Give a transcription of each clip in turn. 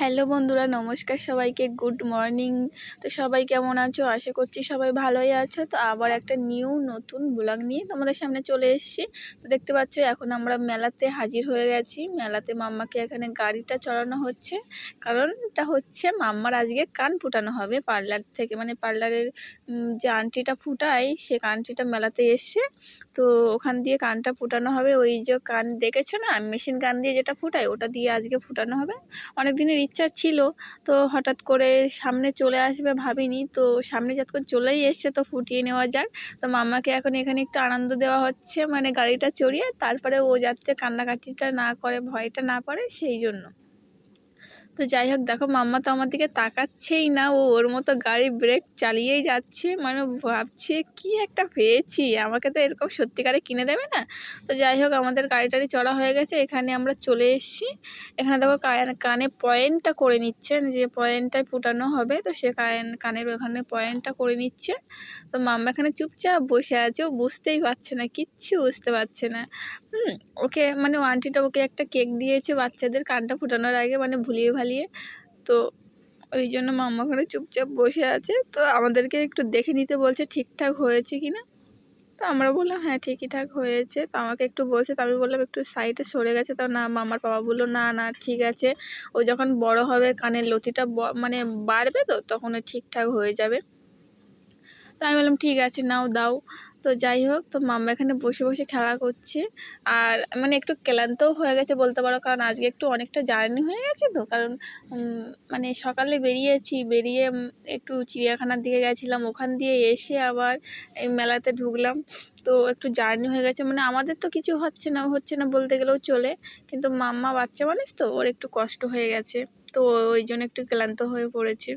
Hello বন্ধুরা, নমস্কার সবাইকে, গুড মর্নিং। তো সবাই কেমন আছো? আশা করছি সবাই ভালোই আছো। তো আবার একটা নতুন ব্লগ নিয়ে তোমাদের সামনে চলে এসেছি। তো দেখতে পাচ্ছ এখন আমরা মেলাতে হাজির হয়ে গেছি। মেলাতে মাম্মাকে এখানে গাড়িটা চড়ানো হচ্ছে, কারণ এটা হচ্ছে মাম্মার আজকে কান ফুটানো হবে পার্লার থেকে, মানে পার্লারের যে আন্টিটা ফুটায় সে আন্টিটা মেলাতে এসছে। তো ওখান দিয়ে কানটা ফুটানো হবে। ওই যে কান দেখেছো না, মেশিন কান দিয়ে যেটা ফুটায় ওটা দিয়ে আজকে ফুটানো হবে। অনেক দিনের ইচ্ছা ছিল, তো হঠাৎ করে সামনে চলে আসবে ভাবিনি। তো সামনে যতক্ষণ চলেই এসছে তো ফুটিয়ে নেওয়া যাক। তো মাম্মাকে এখন এখানে একটু আনন্দ দেওয়া হচ্ছে, মানে গাড়িটা চড়িয়ে, তারপরে ও যাতে কান্নাকাটিটা না করে, ভয়টা না করে, সেই জন্য। তো যাই হোক, দেখো মাম্মা তো আমার দিকে তাকাচ্ছেই না, ও ওর মতো গাড়ি ব্রেক চালিয়েই যাচ্ছে, মানে ভাবছে কি একটা পেয়েছি, আমাকে তো এরকম সত্যিকারে কিনে দেবে না। তো যাই হোক, আমাদের গাড়িটারি চড়া হয়ে গেছে, এখানে আমরা চলে এসেছি। এখানে দেখো কানে পয়েন্টটা করে নিচ্ছেন, যে পয়েন্টটায় ফুটানো হবে, তো সে কানের ওখানে পয়েন্টটা করে নিচ্ছে। তো মাম্মা এখানে চুপচাপ বসে আছে, ও বুঝতেই পারছে না, কিচ্ছু বুঝতে পারছে না। ওকে মানে ও আন্টিটা ওকে একটা কেক দিয়েছে বাচ্চাদের কানটা ফোটানোর আগে, মানে ভুলিয়ে ভালিয়ে। তো ওই জন্য মাম্মা ওখানে চুপচাপ বসে আছে। তো আমাদেরকে একটু দেখে নিতে বলছে ঠিকঠাক হয়েছে কিনা। তো আমরা বললাম হ্যাঁ ঠিকই ঠাক হয়েছে। তো আমাকে একটু বলছে, তো আমি বললাম একটু সাইডে সরে গেছে। তো না, মামার বাবা বললো না না ঠিক আছে, ও যখন বড় হবে কানের লতিটা মানে বাড়বে, তো তখন ও ঠিকঠাক হয়ে যাবে। তো আমি বললাম ঠিক আছে, নাও দাও। তো যাই হোক, তো মাম্মা এখানে বসে বসে খেলা করছে। আর মানে একটু ক্লান্তও হয়ে গেছে বলতে পারো, কারণ আজকে একটু অনেকটা জার্নি হয়ে গেছে। তো কারণ মানে সকালে বেরিয়ে একটু চিড়িয়াখানার দিকে গেছিলাম, ওখান দিয়ে এসে আবার এই মেলাতে ঢুকলাম। তো একটু জার্নি হয়ে গেছে, মানে আমাদের তো কিছু হচ্ছে না বলতে গেলেও চলে, কিন্তু মাম্মা বাচ্চা মানুষ তো, ওর একটু কষ্ট হয়ে গেছে। তো ওই জন্য একটু ক্লান্ত হয়ে পড়েছে।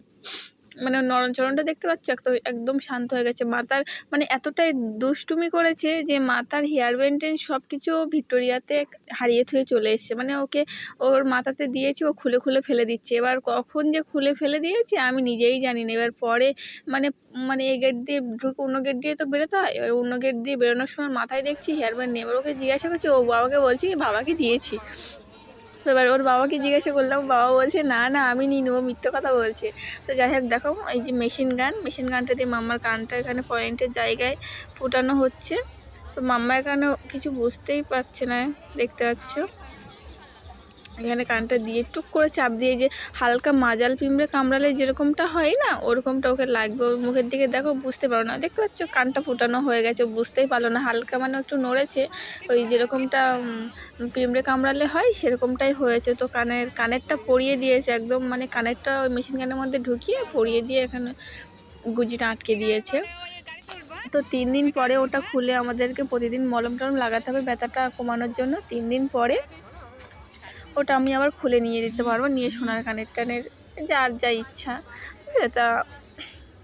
মানে নরণচরণটা দেখতে পাচ্ছ, একদম শান্ত হয়ে গেছে। মাথার মানে এতটাই দুষ্টুমি করেছে যে মাথার হেয়ার ব্যান্ড সব কিছু ভিক্টোরিয়াতে হারিয়ে থুয়ে চলে এসছে। মানে ওকে ওর মাথাতে দিয়েছি, ও খুলে খুলে ফেলে দিচ্ছে। এবার কখন যে খুলে ফেলে দিয়েছে আমি নিজেই জানি না। এবার পরে মানে মানে এই গেট দিয়ে ঢুকে অন্য গেট দিয়ে তো বেরোতে হয়, এবার অন্য গেট দিয়ে বেরোনোর সময় মাথায় দেখছি হেয়ার ব্যান্ড নেই। এবার ওকে জিজ্ঞাসা করছি, ও বাবাকে বলছি বাবাকে দিয়েছি। এবার ওর বাবাকে জিজ্ঞাসা করলাম, বাবা বলছে না না আমি নিই, ও মিথ্যে কথা বলছে। তো যাই হোক, দেখো এই যে মেশিন গানটা দিয়ে মাম্মার কানটা এখানে পয়েন্টের জায়গায় ফুটানো হচ্ছে। তো মাম্মা এখানে কিছু বুঝতেই পারছে না, দেখতে পাচ্ছ। এখানে কানটা দিয়ে টুক করে চাপ দিয়ে, যে হালকা মাজাল পিঁমড়ে কামড়ালে যেরকমটা হয় না, ওরকমটা ওকে লাগবে। ওর মুখের দিকে দেখো, বুঝতে পারো না, দেখতে পাচ্ছ কানটা ফুটানো হয়ে গেছে, বুঝতেই পারলো না। হালকা মানে একটু নড়েছে, ওই যেরকমটা পিঁমড়ে কামড়ালে হয় সেরকমটাই হয়েছে। তো কানেরটা পরিয়ে দিয়েছে একদম, মানে কানেরটা ওই মেশিন গানের মধ্যে ঢুকিয়ে পরিয়ে দিয়ে এখানে গুজিটা আটকে দিয়েছে। তো 3 দিন পরে ওটা খুলে আমাদেরকে প্রতিদিন মলম টলম লাগাতে হবে ব্যথাটা কমানোর জন্য। 3 দিন পরে ওটা আমি আবার খুলে নিয়ে দিতে পারবো, নিয়ে সোনার কানের টানের যার যা ইচ্ছা, তা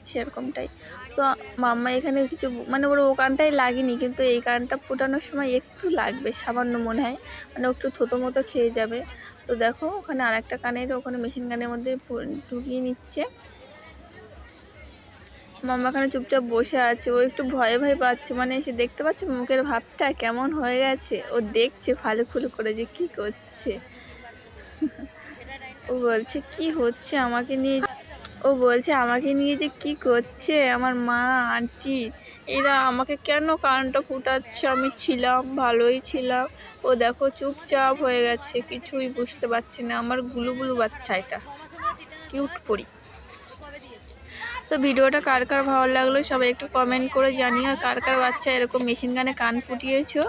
সেরকমটাই। তো মাম্মা এখানে কিছু মানে ওর ও কানটাই লাগেনি, কিন্তু এই কানটা ফোটানোর সময় একটু লাগবে সামান্য মনে হয়, মানে একটু থতো মতো খেয়ে যাবে। তো দেখো ওখানে আর একটা কানের ওখানে মেশিন গানের মধ্যে ঢুকিয়ে নিচ্ছে। মাম্মা এখানে চুপচাপ বসে আছে, ও একটু ভয়ে ভয়ে পাচ্ছে, মানে এসে দেখতে পাচ্ছে মুখের ভাবটা কেমন হয়ে গেছে। ও দেখছে ভালো খুলে করে যে কী করছে। ও বলছে কি হচ্ছে আমাকে নিয়ে, ও বলছে আমাকে নিয়ে যে কি করছে আমার মা আন্টি, এরা আমাকে কেন কানটা ফুটাচ্ছে, আমি ছিলাম ভালোই ছিলাম। ও দেখো চুপচাপ হয়ে গেছে, কিছুই বুঝতে পারছি না। আমার গুলুগুলু বাচ্চা, এটা কিউট পরি। তো ভিডিওটা কার কার ভালো লাগলো সবাই একটু কমেন্ট করে জানিও। কার কার বাচ্চা এরকম মেশিন গানে কান ফুটিয়েছো,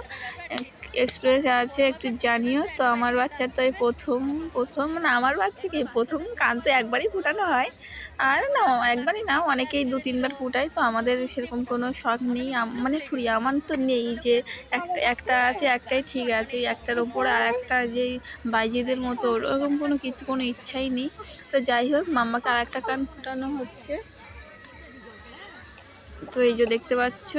এক্সপিরিয়েন্স আছে একটু জানিও। তো আমার বাচ্চার তো এই প্রথম মানে আমার বাচ্চাকে প্রথম কান তো একবারই ফুটানো হয়, আর না একবারই না, অনেকেই 2-3 বার ফুটায়। তো আমাদের সেরকম কোনো শখ নেই, মানে আমার তো নেই যে একটা আছে, একটাই ঠিক আছে, একটার ওপরে আর একটা যেই বাইজিদের মতো ওরকম কোনো ইচ্ছাই নেই। তো যাই হোক, মাম্মাকে আর একটা কান ফুটানো হচ্ছে। তো এই যে দেখতে পাচ্ছ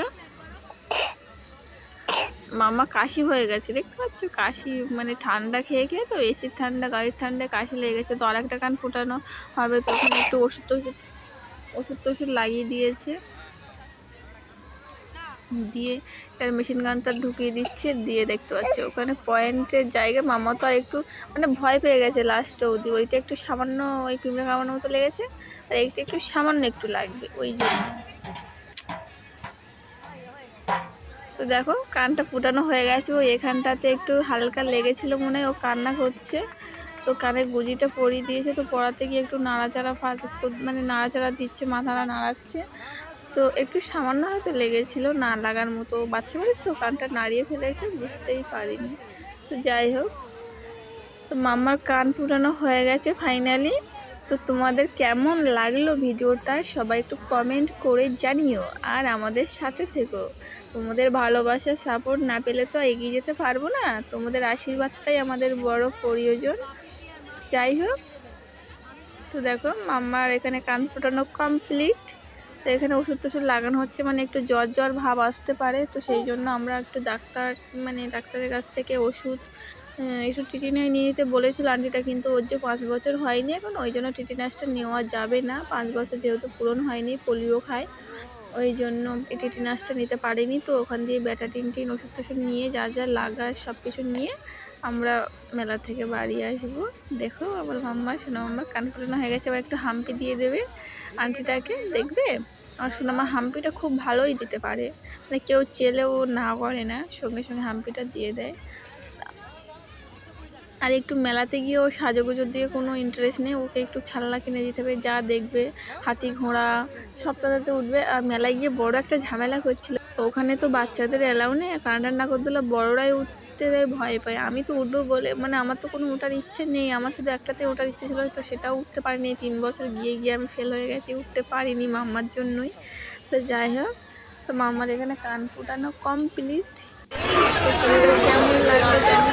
মাম্মা কাশি হয়ে গেছে, দেখতে পাচ্ছ কাশি, মানে ঠান্ডা খেয়ে খেয়ে, তো এসির ঠান্ডা গাড়ির ঠান্ডায় কাশি লেগে গেছে। তো আর একটা কান ফোটানো হবে, তো ওখানে একটু ওষুধ টষুধ লাগিয়ে দিয়েছে। দিয়ে এর মেশিন গানটা ঢুকিয়ে দিচ্ছে, দিয়ে দেখতে পাচ্ছি ওখানে পয়েন্টের জায়গায় মামা তো আর একটু মানে ভয় পেয়ে গেছে লাস্ট অবধি, ওইটা একটু সামান্য ওই পিঁপড়ে কামানোর মতো লেগেছে, আর এইটা একটু সামান্য একটু লাগবে ওই জন্য। তো দেখো কানটা ফুটানো হয়ে গেছে, ও এখানটাতে একটু হালকা লেগেছিল মনে হয়, ও কান্না করছে। তো কানে গুজিটা পরিয়ে দিয়েছে, তো পড়াতে গিয়ে একটু নাড়াচাড়া মানে নাড়াচাড়া দিচ্ছে, মাথাটা নাড়াচ্ছে। তো একটু সামান্য হয়তো লেগেছিল, না লাগার মতো, বাচ্চা মানুষ তো কানটা নাড়িয়ে ফেলেছে, বুঝতেই পারিনি। তো যাই হোক, তো মাম্মার কান ফুটানো হয়ে গেছে ফাইনালি। তো তোমাদের কেমন লাগলো ভিডিওটা সবাই একটু কমেন্ট করে জানিও, আর আমাদের সাথে থেকো। তোমাদের ভালোবাসা সাপোর্ট না পেলে তো এগিয়ে যেতে পারবো না, তোমাদের আশীর্বাদটাই আমাদের বড় প্রয়োজন। যাই হোক, তো দেখো মাম্মার এখানে কান ফোটানো কমপ্লিট। তো এখানে ওষুধ টষুধ লাগানো হচ্ছে, মানে একটু জ্বর জ্বর ভাব আসতে পারে, তো সেই জন্য আমরা একটু ডাক্তারের কাছ থেকে ওষুধ টিটিনাস নিয়ে নিতে বলেছিল আন্টিটা, কিন্তু ওর যে 5 বছর হয়নি এখন, ওই জন্য টিটিনাসটা নেওয়া যাবে না। 5 বছর যেহেতু পূরণ হয়নি, পোলিও খায়, ওই জন্য এই টিটিনাসটা নিতে পারিনি। তো ওখান দিয়ে ব্যাটাটিন ওষুধ টষুধ নিয়ে যা যা লাগার সব কিছু নিয়ে আমরা মেলা থেকে বাড়ি আসবো। দেখো আমার মাম্মা সোনা মাম্মা কান ফোটানো হয়ে গেছে, এবার একটু হাম্পি দিয়ে দেবে আন্টিটাকে, দেখবে আমার সোনামা হাম্পিটা খুব ভালোই দিতে পারে, মানে কেউ চেলেও না করে না, সঙ্গে সঙ্গে হাম্পিটা দিয়ে দেয়। আর একটু মেলাতে গিয়েও সাজুগুজোর দিয়ে কোনো ইন্টারেস্ট নেই, ওকে একটু খেলনা কিনে দিতে হবে, যা দেখবে হাতি ঘোড়া সপ্তাহতে উঠবে। আর মেলায় গিয়ে বড় একটা ঝামেলা করছিল, ওখানে তো বাচ্চাদের এলাও নেই, কানাডার না করে দিলে বড়রাই উঠতে ভয় পায়। আমি তো উঠবো বলে, মানে আমার তো কোনো ওঠার ইচ্ছে নেই, আমার শুধু একটাতে ওঠার ইচ্ছে ছিল, তো সেটাও উঠতে পারিনি। 3 বছর গিয়ে গিয়ে আমি ফেল হয়ে গেছি, উঠতে পারিনি মাম্মার জন্যই। তো যাই হোক, তো মাম্মার এখানে কান ফুটানো কমপ্লিট। কেমন লাগলো জানি।